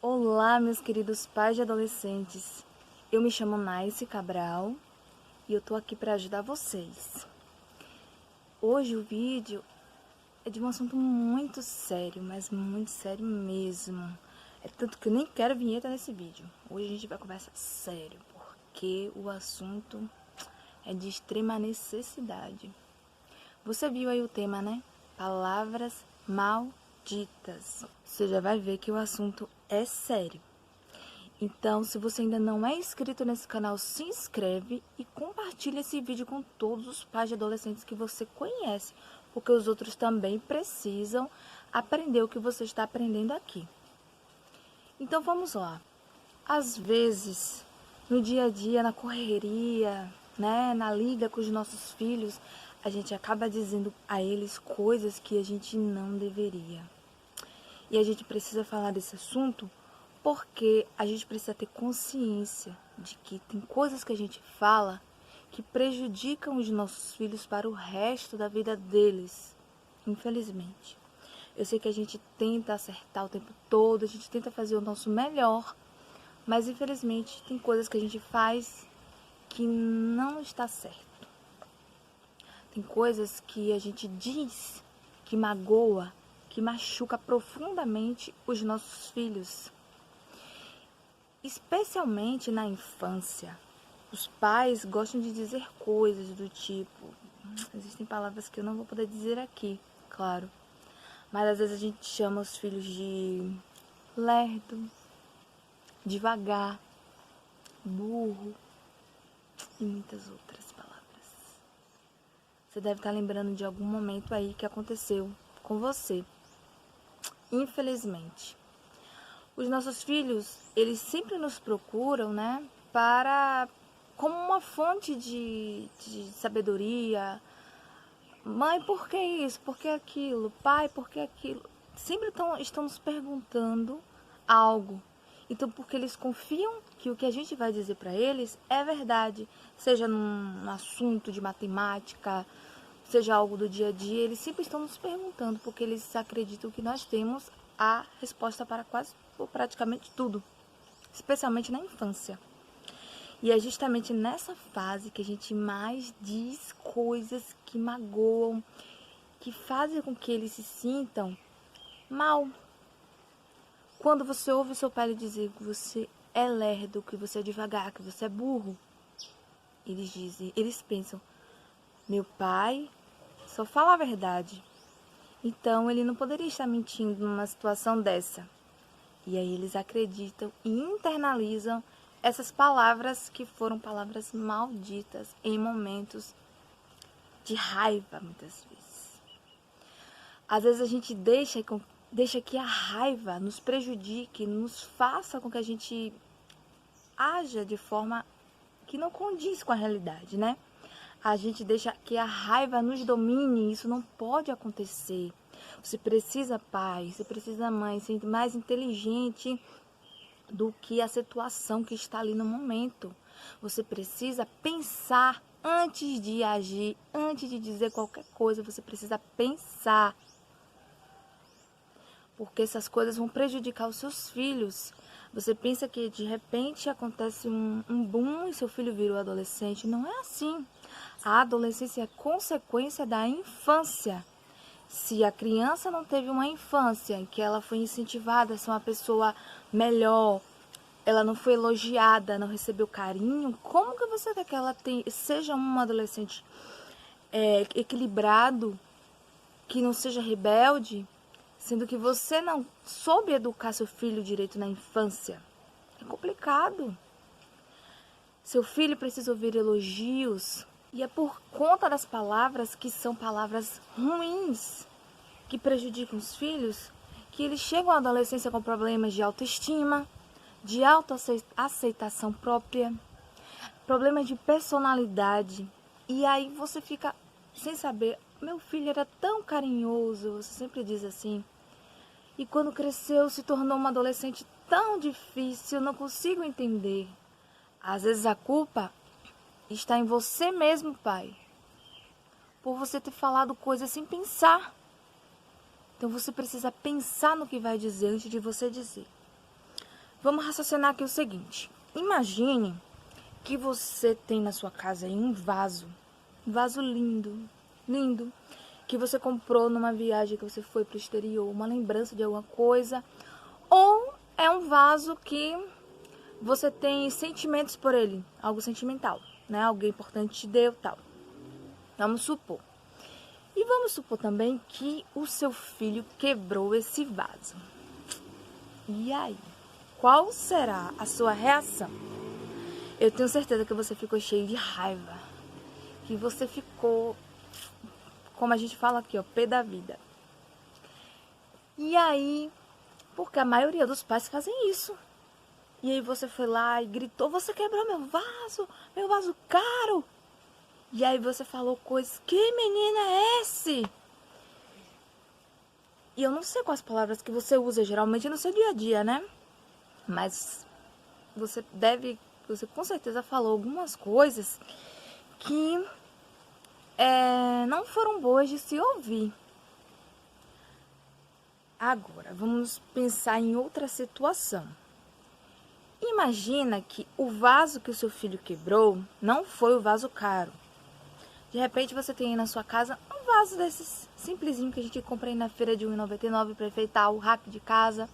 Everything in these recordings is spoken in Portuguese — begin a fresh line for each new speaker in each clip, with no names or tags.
Olá, meus queridos pais de adolescentes. Eu me chamo Naice Cabral e eu tô aqui para ajudar vocês. Hoje o vídeo é de um assunto muito sério, mas muito sério mesmo. É tanto que eu nem quero vinheta nesse vídeo. Hoje a gente vai conversar sério, porque o assunto é de extrema necessidade. Você viu aí o tema, né? Palavras malditas. Você já vai ver que o assunto é sério. Então, se você ainda não é inscrito nesse canal, se inscreve e compartilha esse vídeo com todos os pais de adolescentes que você conhece, porque os outros também precisam aprender o que você está aprendendo aqui. Então, vamos lá. Às vezes, no dia a dia, na correria, né, na liga com os nossos filhos, a gente acaba dizendo a eles coisas que a gente não deveria. E a gente precisa falar desse assunto porque a gente precisa ter consciência de que tem coisas que a gente fala que prejudicam os nossos filhos para o resto da vida deles, infelizmente. Eu sei que a gente tenta acertar o tempo todo, a gente tenta fazer o nosso melhor, mas infelizmente tem coisas que a gente faz que não está certo. Tem coisas que a gente diz que magoa, que machuca profundamente os nossos filhos. Especialmente na infância, os pais gostam de dizer coisas do tipo, existem palavras que eu não vou poder dizer aqui, claro, mas às vezes a gente chama os filhos de lerdo, devagar, burro e muitas outras palavras. Você deve estar lembrando de algum momento aí que aconteceu com você, infelizmente. Os nossos filhos, eles sempre nos procuram, né, como uma fonte de sabedoria. Mãe, por que isso? Por que aquilo? Pai, por que aquilo? Sempre estão nos perguntando algo. Então, porque eles confiam que o que a gente vai dizer para eles é verdade, seja num assunto de matemática, seja algo do dia a dia, eles sempre estão nos perguntando, porque eles acreditam que nós temos a resposta para quase ou praticamente tudo, especialmente na infância. E é justamente nessa fase que a gente mais diz coisas que magoam, que fazem com que eles se sintam mal. Quando você ouve seu pai lhe dizer que você é lerdo, que você é devagar, que você é burro, eles pensam, meu pai só fala a verdade. Então, ele não poderia estar mentindo numa situação dessa. E aí eles acreditam e internalizam essas palavras que foram palavras malditas em momentos de raiva, muitas vezes. Às vezes a gente deixa que a raiva nos prejudique, nos faça com que a gente haja de forma que não condiz com a realidade, né? A gente deixa que a raiva nos domine, isso não pode acontecer. Você precisa, pai, você precisa, mãe, ser mais inteligente do que a situação que está ali no momento. Você precisa pensar antes de agir, antes de dizer qualquer coisa, você precisa pensar. Porque essas coisas vão prejudicar os seus filhos. Você pensa que de repente acontece um boom e seu filho virou adolescente. Não é assim. A adolescência é consequência da infância. Se a criança não teve uma infância em que ela foi incentivada a ser uma pessoa melhor, ela não foi elogiada, não recebeu carinho, como que você quer que ela seja um adolescente equilibrado, que não seja rebelde, sendo que você não soube educar seu filho direito na infância? É complicado. Seu filho precisa ouvir elogios, e é por conta das palavras que são palavras ruins, que prejudicam os filhos, que eles chegam à adolescência com problemas de autoestima, de autoaceitação própria, problemas de personalidade. E aí você fica sem saber, meu filho era tão carinhoso, você sempre diz assim, e quando cresceu se tornou uma adolescente tão difícil, eu não consigo entender. Às vezes a culpa está em você mesmo, pai, por você ter falado coisas sem pensar. Então você precisa pensar no que vai dizer antes de você dizer. Vamos raciocinar aqui o seguinte. Imagine que você tem na sua casa aí um vaso lindo, lindo, que você comprou numa viagem que você foi para o exterior, uma lembrança de alguma coisa, ou é um vaso que você tem sentimentos por ele, algo sentimental, né? Alguém importante te deu, tal. Vamos supor. E vamos supor também que o seu filho quebrou esse vaso. E aí? Qual será a sua reação? Eu tenho certeza que você ficou cheio de raiva. Que você ficou, como a gente fala aqui, ó, pé da vida. E aí, porque a maioria dos pais fazem isso. E aí você foi lá e gritou, você quebrou meu vaso caro. E aí você falou coisas, que menina é esse? E eu não sei quais palavras que você usa geralmente no seu dia a dia, né? Mas você com certeza falou algumas coisas que não foram boas de se ouvir. Agora, vamos pensar em outra situação. Imagina que o vaso que o seu filho quebrou não foi o vaso caro. De repente você tem aí na sua casa um vaso desses simplesinho que a gente compra aí na feira de R$1,99 para enfeitar o rack de casa.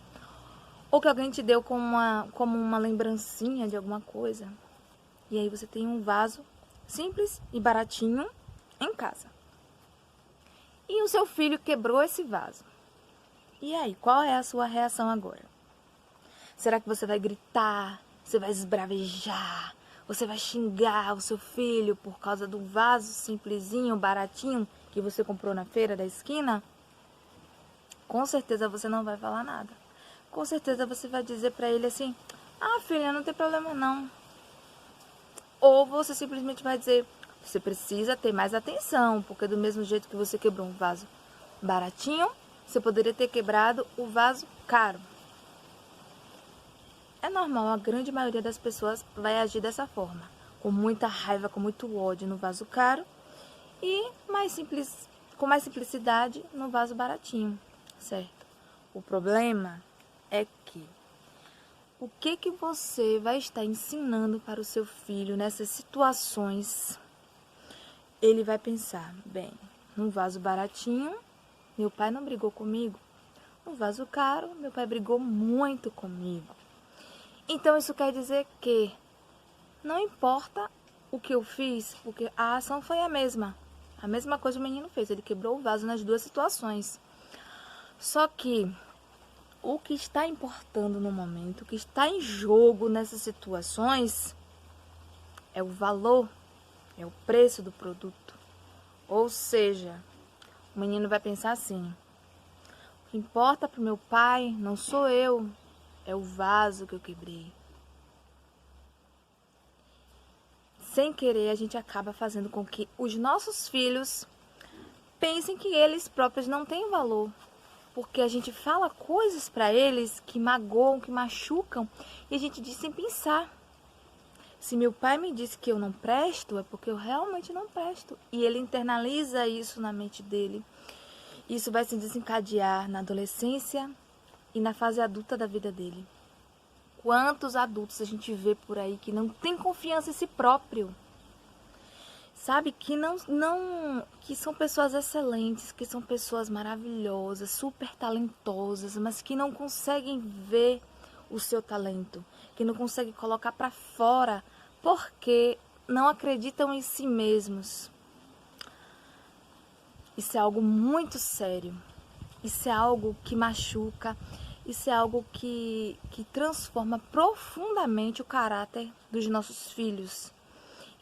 Ou que alguém te deu como uma lembrancinha de alguma coisa. E aí você tem um vaso simples e baratinho em casa. E o seu filho quebrou esse vaso. E aí, qual é a sua reação agora? Será que você vai gritar? Você vai esbravejar? Você vai xingar o seu filho por causa do vaso simplesinho, baratinho que você comprou na feira da esquina? Com certeza você não vai falar nada. Com certeza você vai dizer pra ele assim, filha, não tem problema não. Ou você simplesmente vai dizer, você precisa ter mais atenção, porque do mesmo jeito que você quebrou um vaso baratinho, você poderia ter quebrado o vaso caro. É normal, a grande maioria das pessoas vai agir dessa forma, com muita raiva, com muito ódio no vaso caro e com mais simplicidade no vaso baratinho, certo? O problema é que o que você vai estar ensinando para o seu filho nessas situações? Ele vai pensar, bem, num vaso baratinho, meu pai não brigou comigo. No vaso caro, meu pai brigou muito comigo. Então isso quer dizer que não importa o que eu fiz, porque a ação foi a mesma. A mesma coisa o menino fez, ele quebrou o vaso nas duas situações. Só que o que está importando no momento, o que está em jogo nessas situações é o valor, é o preço do produto. Ou seja, o menino vai pensar assim, o que importa para o meu pai não sou eu, é o vaso que eu quebrei. Sem querer, a gente acaba fazendo com que os nossos filhos pensem que eles próprios não têm valor. Porque a gente fala coisas para eles que magoam, que machucam, e a gente diz sem pensar. Se meu pai me disse que eu não presto, é porque eu realmente não presto. E ele internaliza isso na mente dele. Isso vai se desencadear na adolescência e na fase adulta da vida dele. Quantos adultos a gente vê por aí que não tem confiança em si próprio? Sabe, que que são pessoas excelentes, que são pessoas maravilhosas, super talentosas, mas que não conseguem ver o seu talento, que não conseguem colocar para fora porque não acreditam em si mesmos. Isso é algo muito sério. Isso é algo que machuca. Isso é algo que transforma profundamente o caráter dos nossos filhos.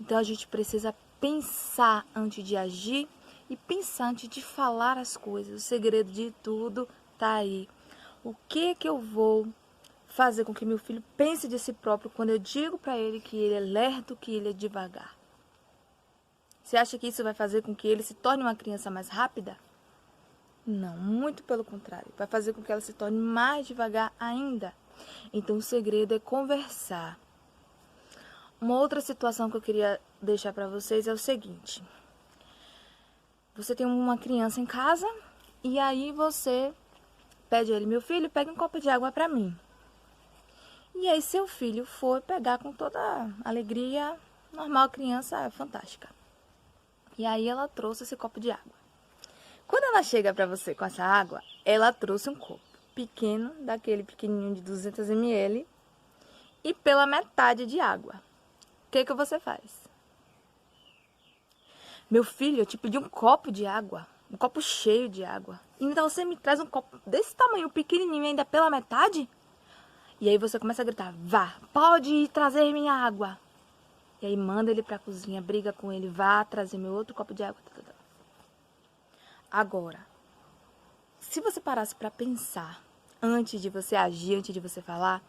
Então a gente precisa pensar antes de agir e pensar antes de falar as coisas. O segredo de tudo tá aí. O que eu vou fazer com que meu filho pense de si próprio quando eu digo para ele que ele é lerdo, que ele é devagar? Você acha que isso vai fazer com que ele se torne uma criança mais rápida? Não, muito pelo contrário. Vai fazer com que ela se torne mais devagar ainda. Então o segredo é conversar. Uma outra situação que eu queria deixar para vocês é o seguinte. Você tem uma criança em casa e aí você pede a ele, meu filho, pega um copo de água para mim. E E aí seu filho foi pegar com toda a alegria, normal, criança fantástica. E aí ela trouxe esse copo de água. Quando ela chega para você com essa água, ela trouxe um copo pequeno, daquele pequenininho de 200 ml, e pela metade de água. O que você faz? Meu filho, eu te pedi um copo de água, um copo cheio de água. Então você me traz um copo desse tamanho, pequenininho, ainda pela metade? E aí você começa a gritar, vá, pode ir trazer minha água. E aí manda ele pra cozinha, briga com ele, vá trazer meu outro copo de água. Agora, se você parasse para pensar, antes de você agir, antes de você falar,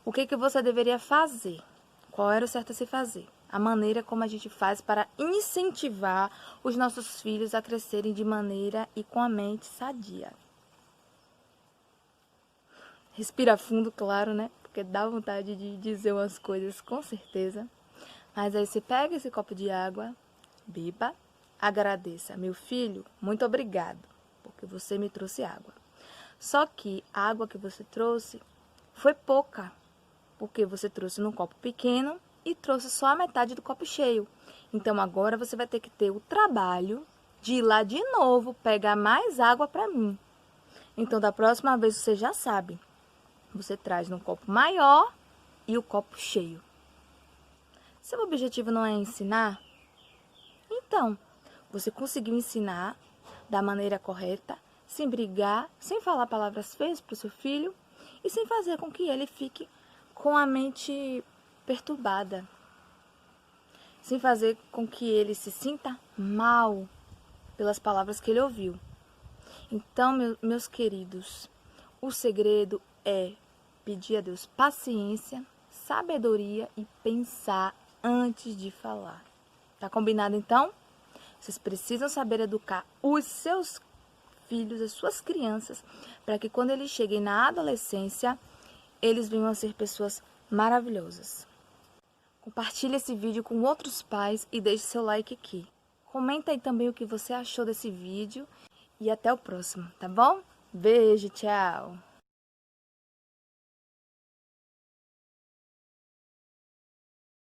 o que você deveria fazer? Qual era o certo a se fazer? A maneira como a gente faz para incentivar os nossos filhos a crescerem de maneira e com a mente sadia. Respira fundo, claro, né? Porque dá vontade de dizer umas coisas com certeza. Mas aí você pega esse copo de água, beba, agradeça. Meu filho, muito obrigado, porque você me trouxe água. Só que a água que você trouxe foi pouca, porque você trouxe num copo pequeno e trouxe só a metade do copo cheio. Então agora você vai ter que ter o trabalho de ir lá de novo pegar mais água para mim. Então da próxima vez você já sabe, você traz num copo maior e o copo cheio. Seu objetivo não é ensinar? Então, você conseguiu ensinar da maneira correta, sem brigar, sem falar palavras feias para o seu filho e sem fazer com que ele fique com a mente perturbada, sem fazer com que ele se sinta mal pelas palavras que ele ouviu. Então, meus queridos, o segredo é pedir a Deus paciência, sabedoria e pensar antes de falar. Tá combinado então? Vocês precisam saber educar os seus filhos, as suas crianças, para que quando eles cheguem na adolescência, eles venham a ser pessoas maravilhosas. Compartilhe esse vídeo com outros pais e deixe seu like aqui. Comenta aí também o que você achou desse vídeo e até o próximo, tá bom? Beijo, tchau!